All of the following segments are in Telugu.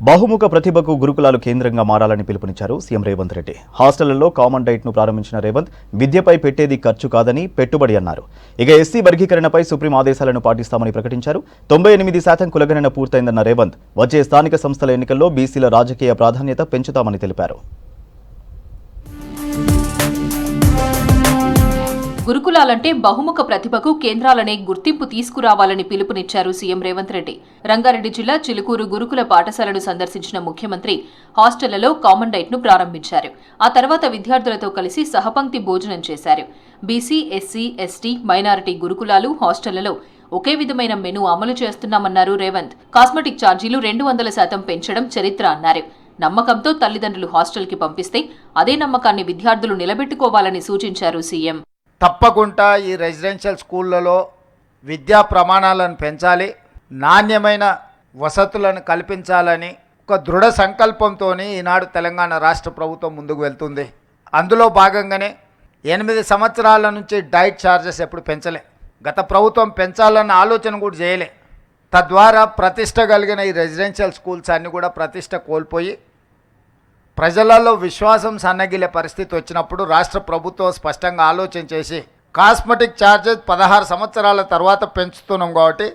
బహుముఖ ప్రతిభకు గురుకులాలు కేంద్రంగా మారాలని పిలుపునిచ్చారు సీఎం రేవంత్ రెడ్డి. హాస్టళ్లలో కామన్ డైట్ ను ప్రారంభించిన రేవంత్ విద్యపై పెట్టేది ఖర్చు కాదని పెట్టుబడి అన్నారు. ఇక ఎస్సీ వర్గీకరణపై సుప్రీం ఆదేశాలను పాటిస్తామని ప్రకటించారు. 98% కులగణన పూర్తయిందన్న రేవంత్ వచ్చే స్థానిక సంస్థల ఎన్నికల్లో బీసీల రాజకీయ ప్రాధాన్యత పెంచుతామని తెలిపారు. గురుకులాలంటే బహుముఖ ప్రతిభకు కేంద్రాలనే గుర్తింపు తీసుకురావాలని పిలుపునిచ్చారు సీఎం రేవంత్ రెడ్డి. రంగారెడ్డి జిల్లా చిలుకూరు గురుకుల పాఠశాలను సందర్శించిన ముఖ్యమంత్రి హాస్టళ్లలో కామన్ డైట్ ను ప్రారంభించారు. ఆ తర్వాత విద్యార్థులతో కలిసి సహపంక్తి భోజనం చేశారు. బీసీ, ఎస్సీ, ఎస్టీ, మైనారిటీ గురుకులాలు, హాస్టళ్లలో ఒకే విధమైన మెనూ అమలు చేస్తున్నామన్నారు రేవంత్. కాస్మెటిక్ ఛార్జీలు 200% పెంచడం చరిత్ర అన్నారు. నమ్మకంతో తల్లిదండ్రులు హాస్టల్కి పంపిస్తే అదే నమ్మకాన్ని విద్యార్థులు నిలబెట్టుకోవాలని సూచించారు సీఎం. తప్పకుండా ఈ రెసిడెన్షియల్ స్కూళ్ళలో విద్యా ప్రమాణాలను పెంచాలి, నాణ్యమైన వసతులను కల్పించాలని ఒక దృఢ సంకల్పంతో ఈనాడు తెలంగాణ రాష్ట్ర ప్రభుత్వం ముందుకు వెళ్తుంది. అందులో భాగంగానే 8 సంవత్సరాల నుంచి డైట్ ఛార్జెస్ ఎప్పుడు పెంచలే. గత ప్రభుత్వం పెంచాలన్న ఆలోచన కూడా చేయలే. తద్వారా ప్రతిష్ట కలిగిన ఈ రెసిడెన్షియల్ స్కూల్స్ అన్నీ కూడా ప్రతిష్ట కోల్పోయి ప్రజలలో విశ్వాసం సన్నగిలే పరిస్థితి వచ్చినప్పుడు రాష్ట్ర ప్రభుత్వం స్పష్టంగా ఆలోచన చేసి కాస్మెటిక్ ఛార్జెస్ 16 సంవత్సరాల తర్వాత పెంచుతున్నాం కాబట్టి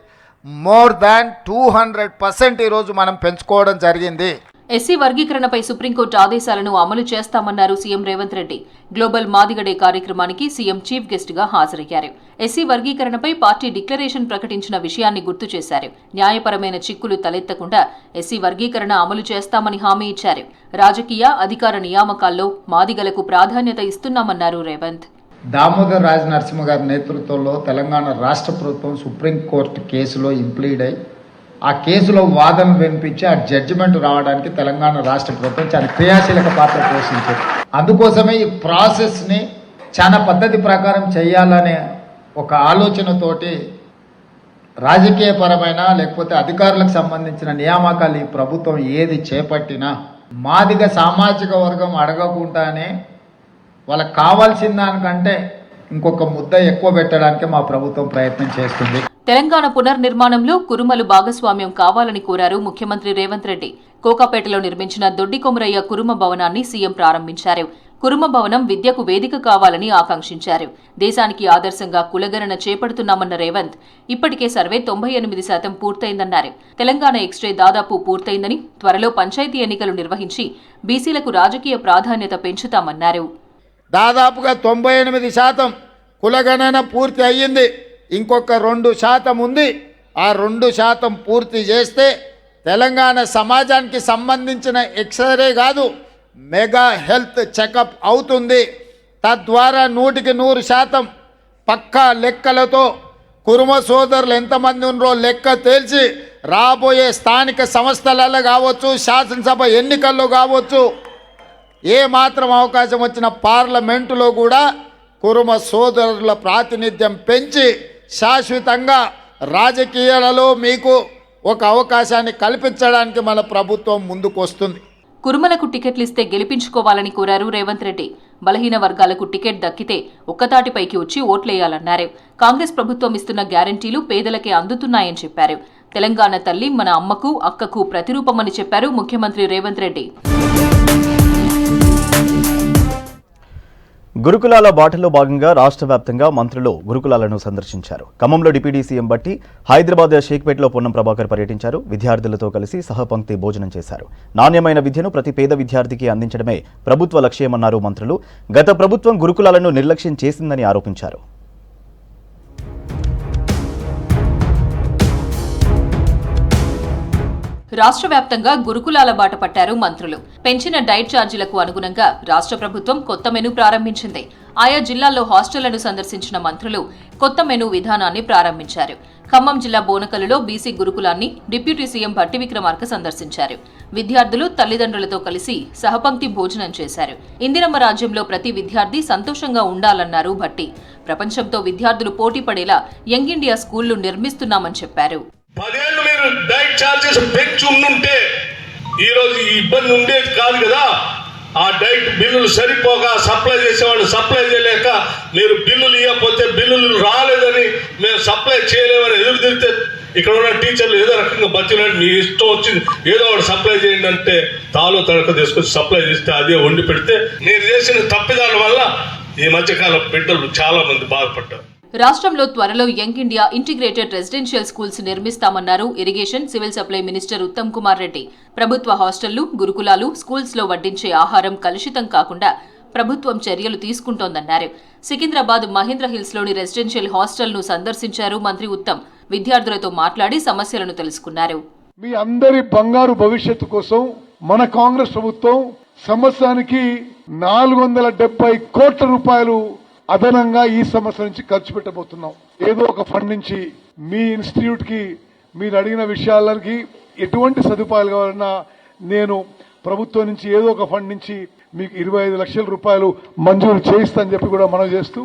మోర్ దాన్ 200% ఈరోజు మనం పెంచుకోవడం జరిగింది. ఎస్సీ వర్గీకరణపై సుప్రీంకోర్టు ఆదేశాలను అమలు చేస్తామన్నారు CM Revanth Reddy. Global Madiga day కార్యక్రమానికి సీఎం చీఫ్ గెస్ట్ గా హాజరయ్యారు. ఎస్సీ వర్గీకరణపై పార్టీ డిక్లరేషన్ ప్రకటించిన విషయాన్ని గుర్తు చేశారు. న్యాయపరమైన చిక్కులు తలెత్తకుండా ఎస్సీ వర్గీకరణ అమలు చేస్తామని హామీ ఇచ్చారు. రాజకీయ, అధికార నియామకాల్లో మాదిగలకు ప్రాధాన్యత ఇస్తున్నామన్నారు రేవంత్. దామోదర్ రాజ నరసింహ గారి నేతృత్వంలో తెలంగాణ రాష్ట్ర ప్రభుత్వం సుప్రీంకోర్టు కేసులో ఇంప్లీడ్ అయి ఆ కేసులో వాదన వినిపించి ఆ జడ్జిమెంట్ రావడానికి తెలంగాణ రాష్ట్ర ప్రభుత్వం చాలా క్రియాశీలక పాత్ర పోషించింది. అందుకోసమే ఈ ప్రాసెస్ని చాలా పద్ధతి ప్రకారం చేయాలనే ఒక ఆలోచనతోటి రాజకీయపరమైన లేకపోతే అధికారులకు సంబంధించిన నియామకాలు ఈ ప్రభుత్వం ఏది చేపట్టినా మాదిగ సామాజిక వర్గం అడగకుండానే వాళ్ళకి కావాల్సిన దానికంటే ఇంకొక ముద్ద ఎక్కువ పెట్టడానికి మా ప్రభుత్వం ప్రయత్నం చేస్తుంది. తెలంగాణ పునర్నిర్మాణంలో కురుమలు భాగస్వామ్యం కావాలని కోరారు ముఖ్యమంత్రి రేవంత్ రెడ్డి. కోకాపేటలో నిర్మించిన దొడ్డికొమరయ్య కురుమ భవనాన్ని సీఎం ప్రారంభించారు. కురుమ భవనం విద్యకు వేదిక కావాలని ఆకాంక్షించారు. దేశానికి ఆదర్శంగా కులగణన చేపడుతున్నామన్న రేవంత్ ఇప్పటికే సర్వే 98% పూర్తయిందన్నారు. తెలంగాణ ఎక్స్రే దాదాపు పూర్తయిందని, త్వరలో పంచాయతీ ఎన్నికలు నిర్వహించి బీసీలకు రాజకీయ ప్రాధాన్యత పెంచుతామన్నారు. దాదాపుగా 98% కులగణన పూర్తి అయ్యింది. ఇంకొక 2% ఉంది. ఆ 2% పూర్తి చేస్తే తెలంగాణ సమాజానికి సంబంధించిన ఎక్స్రే కాదు, మెగా హెల్త్ చెకప్ అవుతుంది. తద్వారా 100% పక్కా లెక్కలతో కురుమ సోదరులు ఎంతమంది ఉన్నారో లెక్క తేల్చి రాబోయే స్థానిక సంస్థలలో కావచ్చు, శాసనసభ ఎన్నికల్లో కావచ్చు, ఏ మాత్రం అవకాశం వచ్చిన పార్లమెంటులో కూడా కురుమ సోదరుల ప్రాతినిధ్యం పెంచి శాశ్వతంగా రాజకీయాలలో మీకు ఒక అవకాశాన్ని కల్పించడానికి మన ప్రభుత్వం ముందుకు వస్తుంది. కురుమలకు టికెట్లిస్తే గెలిపించుకోవాలని కోరారు రేవంత్ రెడ్డి. బలహీన వర్గాలకు టికెట్ దక్కితే ఒక్కతాటిపైకి వచ్చి ఓట్లేయాలన్నారు. కాంగ్రెస్ ప్రభుత్వం ఇస్తున్న గ్యారంటీలు పేదలకే అందుతున్నాయని చెప్పారు. తెలంగాణ తల్లి మన అమ్మకు, అక్కకు ప్రతిరూపమని చెప్పారు ముఖ్యమంత్రి రేవంత్ రెడ్డి. గురుకులాల బాటలో భాగంగా రాష్ట్ర వ్యాప్తంగా మంత్రులు గురుకులాలను సందర్శించారు. ఖమ్మంలో డిప్యూటీ సీఎం బట్టి, హైదరాబాద్ షేక్పేటలో పొన్నం ప్రభాకర్ పర్యటించారు. విద్యార్థులతో కలిసి సహపంక్తి భోజనం చేశారు. నాణ్యమైన విద్యను ప్రతి పేద విద్యార్థికి అందించడమే ప్రభుత్వ లక్ష్యమన్నారు మంత్రులు. గత ప్రభుత్వం గురుకులాలను నిర్లక్ష్యం చేసిందని ఆరోపించారు. రాష్ట్ర వ్యాప్తంగా గురుకులాల బాట పట్టారు మంత్రులు. పెంచిన డైట్ ఛార్జీలకు అనుగుణంగా రాష్ట్ర ప్రభుత్వం కొత్త మెనూ ప్రారంభించింది. ఆయా జిల్లాల్లో హాస్టళ్లను సందర్శించిన మంత్రులు కొత్త మెనూ విధానాన్ని ప్రారంభించారు. ఖమ్మం జిల్లా బోనకలులో బీసీ గురుకులాన్ని డిప్యూటీ సీఎం భట్టి విక్రమార్క సందర్శించారు. విద్యార్థులు తల్లిదండ్రులతో కలిసి సహపంక్తి భోజనం చేశారు. ఇందిరమ్మ రాజ్యంలో ప్రతి విద్యార్థి సంతోషంగా ఉండాలన్నారు భట్టి. ప్రపంచంతో విద్యార్థులు పోటీ పడేలా యంగ్ ఇండియా స్కూళ్లు నిర్మిస్తున్నామని చెప్పారు. 10 ఏళ్ళు మీరు డైట్ ఛార్జెస్ పెంచి ఉండుంటే ఈరోజు ఈ ఇబ్బంది ఉండేది కాదు కదా. ఆ డైట్ బిల్లులు సరిపోగా సప్లై చేసేవాళ్ళు సప్లై చేయలేక మీరు బిల్లులు ఇవ్వకపోతే బిల్లులు రాలేదని మేము సప్లై చేయలేమని ఎదురు తిరిగితే ఇక్కడ ఉన్న టీచర్లు ఏదో రకంగా బతిలాడి మీ ఇష్టం వచ్చింది ఏదో ఒకటి సప్లై చేయండి అంటే తాలో తడక తీసుకొచ్చి సప్లై చేస్తే అదే వండి పెడితే మీరు చేసిన తప్పిదాల వల్ల ఈ మధ్యకాలం బిడ్డలు చాలా మంది బాధపడ్డారు. రాష్ట్రంలో త్వరలో young India integrated residential schools నిర్మిస్తామన్నారు irrigation civil supply minister Uttam Kumar Reddy. ప్రభుత్వ హాస్టళ్లు, గురుకులాలు, స్కూల్స్ లో వడ్డించే ఆహారం కలుషితం కాకుండా ప్రభుత్వం చర్యలు తీసుకుంటోందన్నారు. సికింద్రాబాద్ మహేంద్ర హిల్స్ లోని రెసిడెన్షియల్ హాస్టల్ ను సందర్శించారు మంత్రి ఉత్తమ్. విద్యార్థులతో మాట్లాడి సమస్యలను తెలుసుకున్నారు. మీ అందరి బంగారు భవిష్యత్తు కోసం మన కాంగ్రెస్ ప్రభుత్వం సంవత్సరానికి 470 కోట్ల రూపాయలు అదనంగా ఈ సంవత్సరం నుంచి ఖర్చు పెట్టబోతున్నాం. ఏదో ఒక ఫండ్ నుంచి మీ ఇన్స్టిట్యూట్ కి మీరు అడిగిన విషయాలకి ఎటువంటి సదుపాయాలు కావాలన్నా నేను ప్రభుత్వం నుంచి ఏదో ఒక ఫండ్ నుంచి మీకు 25 లక్షల రూపాయలు మంజూరు చేయిస్తానని చెప్పి కూడా మనం చేస్తూ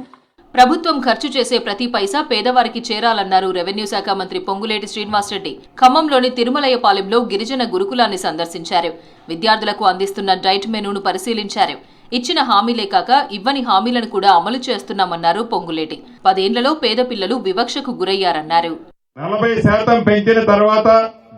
ప్రభుత్వం ఖర్చు చేసే ప్రతి పైసా పేదవారికి చేరాలన్నారు రెవెన్యూ శాఖ మంత్రి పొంగులేటి శ్రీనివాసరెడ్డి. ఖమ్మంలోని తిరుమలయ్యపాలెంలో గిరిజన గురుకులాన్ని సందర్శించారు. విద్యార్థులకు అందిస్తున్న డైట్ మెనూను పరిశీలించారు. ఇచ్చిన హామీలే కాక ఇవ్వని హామీలను కూడా అమలు చేస్తున్నామన్నారు పొంగులేటి. 10 ఏళ్లలో పేద పిల్లలు వివక్షకు గురయ్యారన్నారు. 40% పెంచిన తర్వాత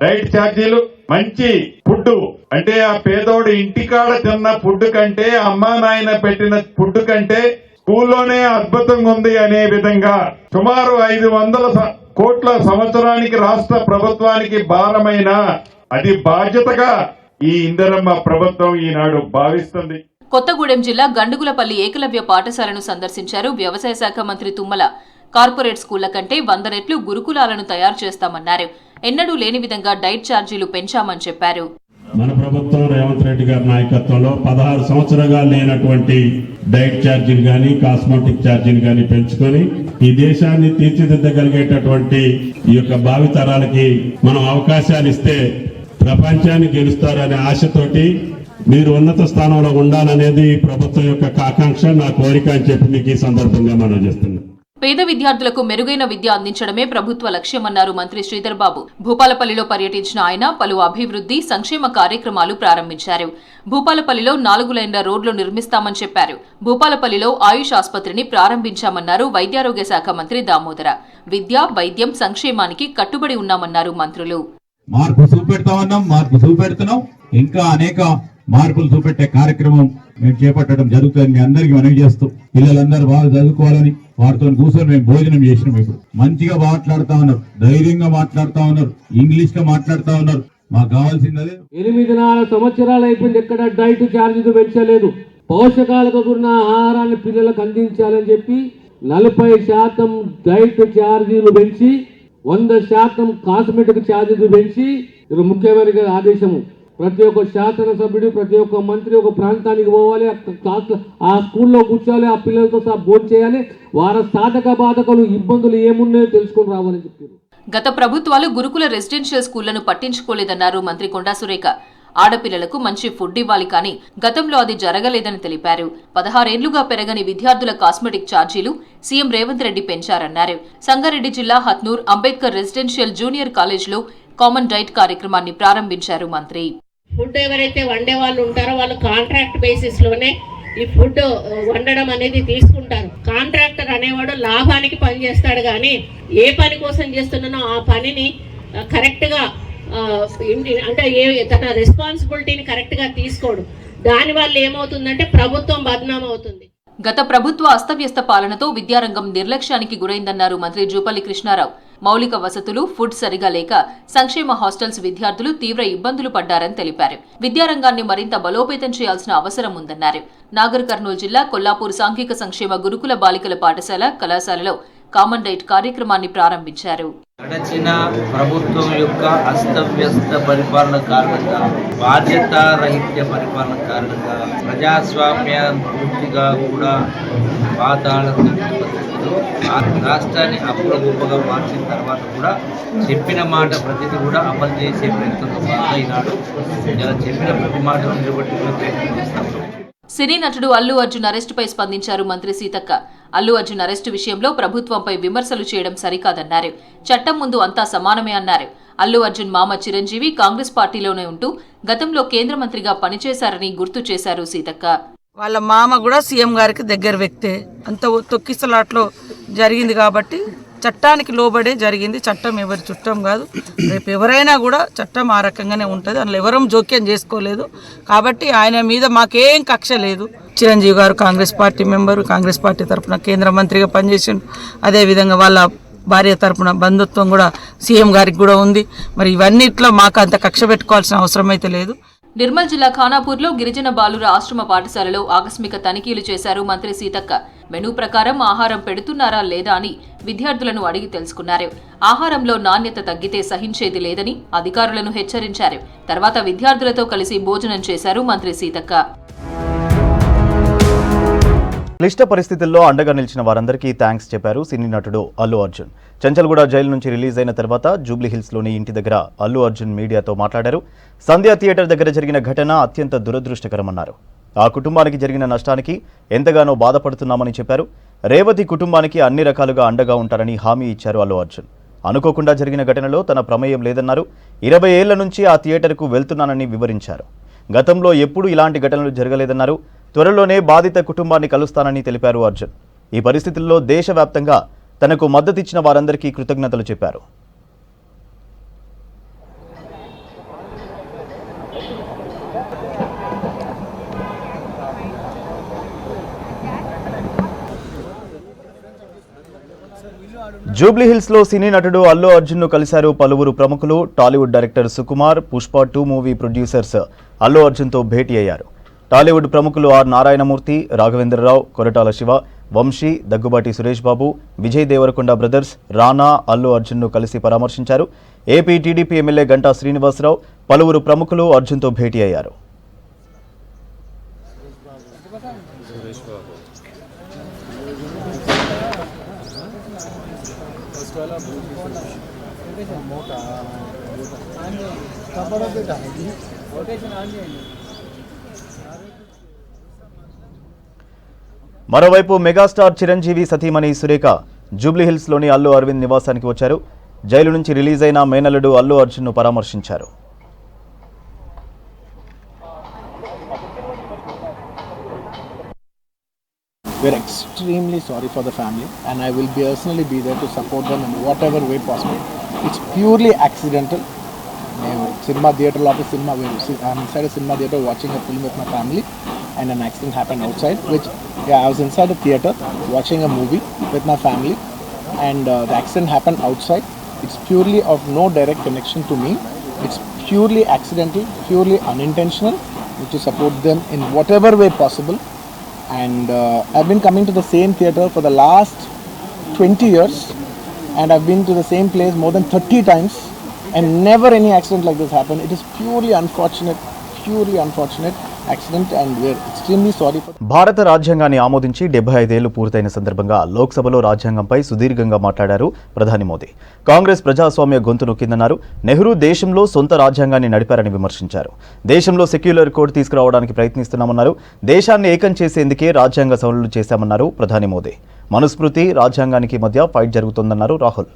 డైట్ ఛార్జీలు, మంచి ఫుడ్ అంటే ఆ పేదోడు ఇంటికాడ తిన్న ఫుడ్ కంటే అమ్మా నాయన పెట్టిన ఫుడ్ కంటే స్కూల్లోనే అద్భుతంగా ఉంది అనే విధంగా సుమారు 500 కోట్ల సంవత్సరానికి రాష్ట్ర ప్రభుత్వానికి భారమైన అది బాధ్యతగా ఈ ఇందిరమ్మ ప్రభుత్వం ఈనాడు భావిస్తుంది. కొత్తగూడెం జిల్లా గండుగులపల్లి ఏకలవ్య పాఠశాలను సందర్శించారు వ్యవసాయ శాఖ మంత్రి తుమ్మల. కార్పొరేట్ స్కూళ్ల కంటే 100 రెట్లు గురుకులాలను తయారు చేస్తామన్నారు. ఎన్నడూ లేని విధంగా డైట్ ఛార్జీలు పెంచామని చెప్పారు. మన ప్రభుత్వం రేవంత్ రెడ్డి గారి నాయకత్వంలో 16 సంవత్సరాలుగా లేనటువంటి డైట్ ఛార్జీలు గాని, కాస్మెటిక్ ఛార్జీలు గాని పెంచుకొని ఈ దేశాన్ని తీర్చిదిద్దగలిగేటటువంటి ఈ యొక్క భావితరాలకి మనం అవకాశాలు ఇస్తే ప్రపంచాన్ని గెలుస్తారనే ఆశతోటి మీరు ఉన్నత స్థానంలో ఉండాలనేది ప్రభుత్వం యొక్క ఆకాంక్ష, నా కోరిక అని చెప్పి మీకు ఈ సందర్భంగా మనం చేస్తున్నాం. పేద విద్యార్థులకు మెరుగైన విద్య అందించడమే ప్రభుత్వ లక్ష్యమన్నారు మంత్రి శ్రీధర్ బాబు. భూపాలపల్లిలో పర్యటించిన ఆయన పలు అభివృద్ధి, సంక్షేమ కార్యక్రమాలు ప్రారంభించారు. భూపాలపల్లిలో 4 లైన్ల రోడ్లు నిర్మిస్తామని చెప్పారు. భూపాలపల్లిలో ఆయుష్ ఆసుపత్రిని ప్రారంభించామన్నారు వైద్యారోగ్య శాఖ మంత్రి దామోదర. విద్య, వైద్యం, సంక్షేమానికి కట్టుబడి ఉన్నామన్నారు మంత్రులు. మార్పు చూపెడుతున్నాం. ఇంకా అనేక మార్పులు చూపెట్టే కార్యక్రమం మేము చేపట్టడం జరుగుతుంది. మీ అందరికీ మనవి చేస్తూ పిల్లలందరూ బాగా చదువుకోవాలని వారితో కూర్చొని మేము భోజనం చేసినాం. ఇప్పుడు మంచిగా మాట్లాడుతా ఉన్నారు, ధైర్యంగా మాట్లాడుతా ఉన్నారు, ఇంగ్లీష్ లో మాట్లాడుతా ఉన్నారు. మాకు కావాల్సింది అదే. 8 సంవత్సరాలు అయిపోయింది, ఎక్కడ డైట్ ఛార్జీలు పెంచలేదు. పోషకాలకు కూడిన ఆహారాన్ని పిల్లలకు అందించాలని చెప్పి 40% డైట్ ఛార్జీలు పెంచి 100% కాస్మెటిక్ ఛార్జీలు పెంచి ముఖ్యమైన ఆదేశము. ప్రతి ఒక్క శాసనసభ్యుడు, ప్రతి ఒక్క మంత్రి ఒక ప్రాంతానికి పోవాలి, ఆ స్కూల్లో కూర్చోవాలి, ఆ పిల్లలతో సహా భోజనం చేయాలి, వారి సాధక బాధకాలు ఇబ్బందులు ఏమున్నాయో తెలుసుకొని రావాలని చెప్పారు. గత ప్రభుత్వాలు గురుకుల రెసిడెన్షియల్ స్కూళ్లను పట్టించుకోలేదన్నారు మంత్రి కొండా సురేఖ. ఆడపిల్లలకు మంచి ఫుడ్ ఇవ్వాలి కానీ గతంలో అది జరగలేదని తెలిపారు. 16 ఏళ్లుగా పెరగని విద్యార్థుల కాస్మెటిక్ ఛార్జీలు సీఎం రేవంత్ రెడ్డి పెంచారన్నారు. సంగారెడ్డి జిల్లా హత్నూర్ అంబేద్కర్ రెసిడెన్షియల్ జూనియర్ కాలేజ్లో కామన్ డైట్ కార్యక్రమాన్ని ప్రారంభించారు మంత్రి. ఫుడ్ ఎవరైతే వండే వాళ్ళు ఉంటారో వాళ్ళు కాంట్రాక్ట్ బేసిస్ లోనే ఈ ఫుడ్ వండడం అనేది తీసుకుంటారు. కాంట్రాక్టర్ అనేవాడు లాభానికి పని చేస్తాడు కానీ ఏ పని కోసం చేస్తున్నానో ఆ పనిని కరెక్ట్ గా అంటే తన రెస్పాన్సిబిలిటీని కరెక్ట్ గా తీసుకోడు. దానివల్ల ఏమవుతుందంటే ప్రభుత్వం బద్నాం అవుతుంది. గత ప్రభుత్వ అస్తవ్యస్త పాలనతో విద్యారంగం నిర్లక్ష్యానికి గురైందన్నారు మంత్రి జూపల్లి కృష్ణారావు. మౌలిక వసతులు, ఫుడ్ సరిగా లేక సంక్షేమ హాస్టల్స్ విద్యార్థులు తీవ్ర ఇబ్బందులు పడ్డారని తెలిపారు. విద్యారంగాన్ని మరింత బలోపేతం చేయాల్సిన అవసరం ఉందన్నారు. నాగర్ కర్నూలు జిల్లా కొల్లాపూర్ సాంఘిక సంక్షేమ గురుకుల బాలికల పాఠశాల, కళాశాలలో కామన్ డైట్ కార్యక్రమాన్ని ప్రారంభించారు. గడచిన ప్రభుత్వం యొక్క అస్తవ్యస్త పరిపాలన కారణంగా, బాధ్యతారహిత్య పరిపాలన కారణంగా ప్రజాస్వామ్య పూర్తిగా కూడా పాతాళ పరిస్థితులు, రాష్ట్రాన్ని అప్పుడగుప్పగా మార్చిన తర్వాత కూడా చెప్పిన మాట ప్రతిదీ కూడా అమలు చేసే ప్రయత్నంలో భాగంగా ఈనాడు చెప్పిన ప్రతి మాటను నిలబెట్టుకునే ప్రయత్నం చేస్తాం. సినీ నటుడు అల్లు అర్జున్ అరెస్టుపై స్పందించారు మంత్రి సీతక్క. అల్లు అర్జున్ అరెస్టు విషయంలో ప్రభుత్వంపై విమర్శలు చేయడం సరికాదన్నారు. చట్టం ముందు అంతా సమానమే అన్నారు. అల్లు అర్జున్ మామ చిరంజీవి కాంగ్రెస్ పార్టీలోనే ఉంటూ గతంలో కేంద్ర మంత్రిగా పనిచేశారని గుర్తు చేశారు సీతక్క. వాళ్ళ మామ కూడా సీఎం గారికి దగ్గర వ్యక్తే. అంత తొక్కిసలాట్లో జరిగింది కాబట్టి చట్టానికి లోబడే జరిగింది. చట్టం ఎవరి చుట్టం కాదు. రేపు ఎవరైనా కూడా చట్టం ఆ రకంగానే ఉంటుంది. అందులో ఎవరూ జోక్యం చేసుకోలేదు. కాబట్టి ఆయన మీద మాకేం కక్ష లేదు. చిరంజీవి గారు Congress party member, Congress party తరఫున కేంద్ర మంత్రిగా పనిచేసిండు. అదేవిధంగా వాళ్ళ భార్య తరపున బంధుత్వం కూడా సీఎం గారికి కూడా ఉంది. మరి ఇవన్నిట్లో మాకు అంత కక్ష పెట్టుకోవాల్సిన అవసరం అయితే లేదు. నిర్మల్ జిల్లా ఖానాపూర్లో గిరిజన బాలుర ఆశ్రమ పాఠశాలలో ఆకస్మిక తనిఖీలు చేశారు మంత్రి సీతక్క. మెనూ ప్రకారం ఆహారం పెడుతున్నారా లేదా అని విద్యార్థులను అడిగి తెలుసుకున్నారు. ఆహారంలో నాణ్యత తగ్గితే సహించేది లేదని అధికారులను హెచ్చరించారు. తర్వాత విద్యార్థులతో కలిసి భోజనం చేశారు మంత్రి సీతక్క. క్లిష్ట పరిస్థితుల్లో అండగా నిలిచిన వారందరికీ థ్యాంక్స్ చెప్పారు సినీ నటుడు అల్లు అర్జున్. చంచల్గూడ జైలు నుంచి రిలీజ్ అయిన తర్వాత జూబ్లీహిల్స్లోని ఇంటి దగ్గర అల్లు అర్జున్ మీడియాతో మాట్లాడారు. సంధ్యా థియేటర్ దగ్గర జరిగిన ఘటన అత్యంత దురదృష్టకరమన్నారు. ఆ కుటుంబానికి జరిగిన నష్టానికి ఎంతగానో బాధపడుతున్నామని చెప్పారు. రేవతి కుటుంబానికి అన్ని రకాలుగా అండగా ఉంటారని హామీ ఇచ్చారు అల్లు అర్జున్. అనుకోకుండా జరిగిన ఘటనలో తన ప్రమేయం లేదన్నారు. 20 ఏళ్ల నుంచి ఆ థియేటర్కు వెళ్తున్నానని వివరించారు. గతంలో ఎప్పుడూ ఇలాంటి ఘటనలు జరగలేదన్నారు. త్వరలోనే బాధిత కుటుంబాన్ని కలుస్తానని తెలిపారు అర్జున్. ఈ పరిస్థితుల్లో దేశవ్యాప్తంగా తనకు మద్దతిచ్చిన వారందరికీ కృతజ్ఞతలు చెప్పారు. జూబ్లీహిల్స్లో సినీ నటుడు అల్లు అర్జున్ను కలిశారు పలువురు ప్రముఖులు. Tollywood director Sukumar, Pushpa 2 movie producers Allu అర్జున్తో భేటీ అయ్యారు. టాలీవుడ్ ప్రముఖులు ఆర్ నారాయణమూర్తి, రాఘవేంద్రరావు, కొరటాల శివ, వంశీ, దగ్గుబాటి సురేష్ బాబు, విజయ్ దేవరకొండ బ్రదర్స్, రానా అల్లు అర్జున్ను కలిసి పరామర్శించారు. AP TDP MLA Ganta Srinivasarao, పలువురు ప్రముఖులు అర్జున్తో భేటీ అయ్యారు. మరోవైపు మెగాస్టార్ చిరంజీవి సతీమణి సురేఖ జూబ్లీహిల్స్లోని అల్లు అరవింద్ నివాసానికి వచ్చారు. జైలు నుంచి రిలీజ్ అయిన మేనల్లుడు అల్లు అర్జున్ను పరామర్శించారు. We're extremely sorry for the family, and I will personally be there to support them in whatever way possible. It's purely accidental. Cinema theatre office, I'm inside a cinema theatre watching a film with my family, and an accident happened outside. I was inside a theatre watching a movie with my family, and the accident happened outside. It's purely of no direct connection to me. It's purely accidental, purely unintentional. To support them in whatever way possible. And I've been coming to the same theatre for the last 20 years, and I've been to the same place more than 30 times, and never any accident like this happened. It is purely unfortunate accident, and we're extremely sorry for. భారత రాజ్యాంగాన్ని ఆమోదించి 75 ఏళ్లు పూర్తయిన సందర్భంగా లోక్సభలో రాజ్యాంగంపై సుదీర్ఘంగా మాట్లాడారు ప్రధాని మోదీ. కాంగ్రెస్ ప్రజాస్వామ్య గొంతు నొక్కిందన్నారు. నెహ్రూ దేశంలో సొంత రాజ్యాంగాన్ని నడిపారని విమర్శించారు. దేశంలో సెక్యులర్ కోడ్ తీసుకురావడానికి ప్రయత్నిస్తున్నామన్నారు. దేశాన్ని ఏకం చేసేందుకే రాజ్యాంగ సవరణలు చేశామన్నారు ప్రధాని మోదీ. మనుస్మృతి, రాజ్యాంగానికి మధ్య ఫైట్ జరుగుతోందన్నారు రాహుల్.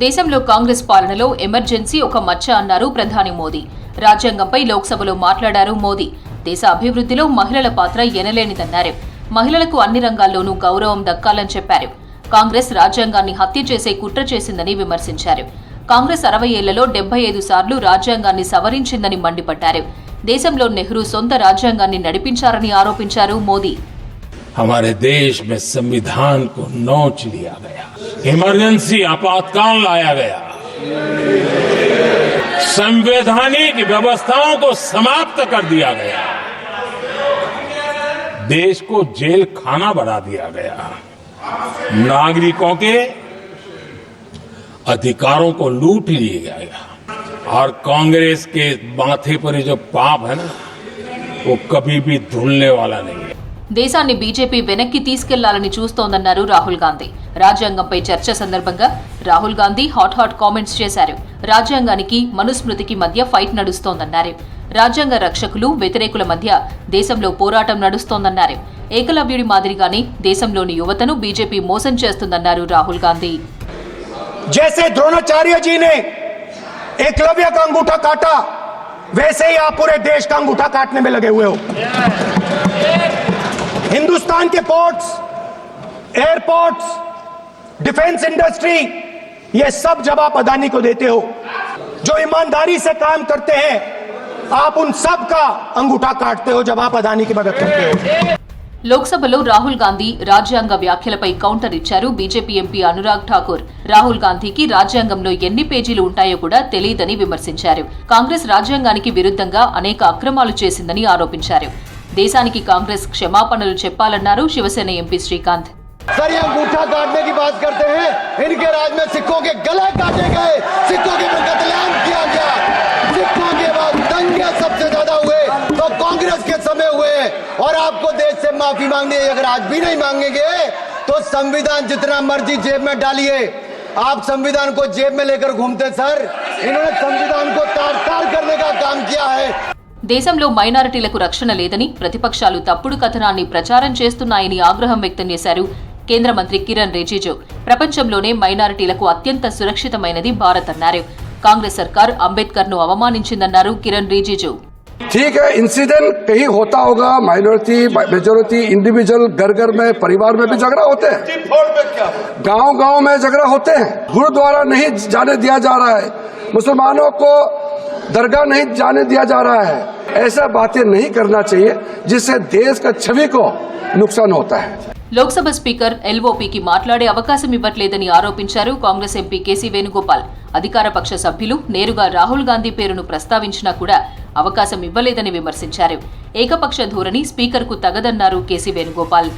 దేశంలో కాంగ్రెస్ పాలనలో ఎమర్జెన్సీ ఒక మచ్చ అన్నారు ప్రధాని మోదీ. రాజ్యాంగంపై లోక్సభలో మాట్లాడారు మోదీ. దేశ అభివృద్ధిలో మహిళల పాత్ర ఎనలేనిదన్నారు. మహిళలకు అన్ని రంగాల్లోనూ గౌరవం దక్కాలని చెప్పారు. కాంగ్రెస్ రాజ్యాంగాన్ని హత్య చేసే కుట్ర చేసిందని విమర్శించారు. కాంగ్రెస్ 60 ఏళ్లలో 75 సార్లు రాజ్యాంగాన్ని సవరించిందని మండిపడ్డారు. దేశంలో నెహ్రూ సొంత రాజ్యాంగాన్ని నడిపించారని ఆరోపించారు మోదీ. हमारे देश में संविधान को नोच लिया गया, इमरजेंसी आपातकाल लाया गया, संवैधानिक व्यवस्थाओं को समाप्त कर दिया गया, देश को जेल खाना बना दिया गया, नागरिकों के अधिकारों को लूट लिया गया, और कांग्रेस के माथे पर जो पाप है ना, वो कभी भी धुलने वाला नहीं है. దేశాన్ని బీజేపీ వెనక్కి తీసుకెళ్లాలని చూస్తోందన్నారు రాహుల్ గాంధీ. రాజ్యాంగంపై చర్చ సందర్భంగా రాహుల్ గాంధీ హాట్ కామెంట్స్ చేశారు. రాజ్యాంగానికి మనుస్మృతికి మధ్య ఫైట్ నడుస్తోందన్నారు. రాజ్యాంగ రక్షకులు, వ్యతిరేకుల మధ్య దేశంలో పోరాటం నడుస్తోందన్నారు. ఏకలవ్యుడి మాదిరిగానే దేశంలోని యువతను బీజేపీ మోసం చేస్తుందన్నారు రాహుల్ గాంధీ. जैसे द्रोणाचार्य जी ने एकलव्य का अंगूठा काटा, वैसे ही आप पूरे देश का अंगूठा काटने में लगे हुए हो. हिंदुस्तान के पोर्ट्स, एयरपोर्ट्स, डिफेंस इंडस्ट्री, ये सब जब आप अदानी को देते हो, जो ईमानदारी से काम करते हैं, आप उन सब का अंगूठा काटते हो जब आप अदानी की मदद करते हो। లోక్సభలో రాహుల్ గాంధీ రాజ్యాంగ వ్యాఖ్యలపై కౌంటర్ ఇచ్చారు బీజేపీ ఎంపీ అనురాగ్ ఠాకూర్. రాహుల్ గాంధీకి రాజ్యాంగంలో ఎన్ని పేజీలు ఉంటాయో కూడా తెలియదని విమర్శించారు. కాంగ్రెస్ రాజ్యాంగానికి విరుద్ధంగా అనేక అక్రమాలు చేసిందని ఆరోపించారు. దేశానికి కాంగ్రెస్ క్షమాపణలు చెప్పాలన్నారు శివసేన ఎంపీ శ్రీకాంత్. सर ये अंगूठा काटने की बात करते हैं, इनके राज में सिखों के गले काटे गए, सिखों के पर कत्लेआम किया गया, सिखों के बाद दंगे सबसे ज्यादा हुए तो कांग्रेस के समय हुए। और आपको देश से माफी मांगनी है, अगर आज भी नहीं मांगेंगे तो संविधान जितना मर्जी जेब में डालिए। आप संविधान को जेब में लेकर घूमते सर, इन्होंने संविधान को तार-तार करने का काम किया है। దేశంలో మైనారిటీలకు రక్షణ లేదని, ప్రతిపక్షాలు తప్పుడు కథనాన్ని ప్రచారం చేస్తున్నాయని ఆగ్రహం వ్యక్తం చేశారు కేంద్ర మంత్రి కిరణ్ రిజిజు. ప్రపంచంలోనే మైనారిటీలకు అత్యంత సురక్షితమైనది భారత్ అన్నారు. కాంగ్రెస్ సర్కార్ అంబేద్కర్ ను అవమానించిందన్నారు కిరణ్ రిజిజు. ठीक है, इंसिडेंट कहीं होता होगा, माइनॉरिटी मेजोरिटी इंडिविजुअल घर घर में परिवार में भी झगड़ा होते हैं, गांव गांव में झगड़ा होते हैं, गुरुद्वारा नहीं जाने दिया जा रहा है, मुसलमानों को दरगाह नहीं जाने दिया जा रहा है। ऐसा बातें नहीं करना चाहिए जिससे देश का छवि को नुकसान होता है। లోక్సభ స్పీకర్ ఎల్ఓపీకి మాట్లాడే అవకాశం ఇవ్వట్లేదని ఆరోపించారు కాంగ్రెస్ ఎంపీ కేసీ వేణుగోపాల్. అధికారపక్ష సభ్యులు నేరుగా రాహుల్ గాంధీ పేరును ప్రస్తావించినా కూడా అవకాశం ఇవ్వలేదని విమర్శించారు. ఏకపక్ష ధోరణి స్పీకర్కు తగదన్నారు కేసీ వేణుగోపాల్.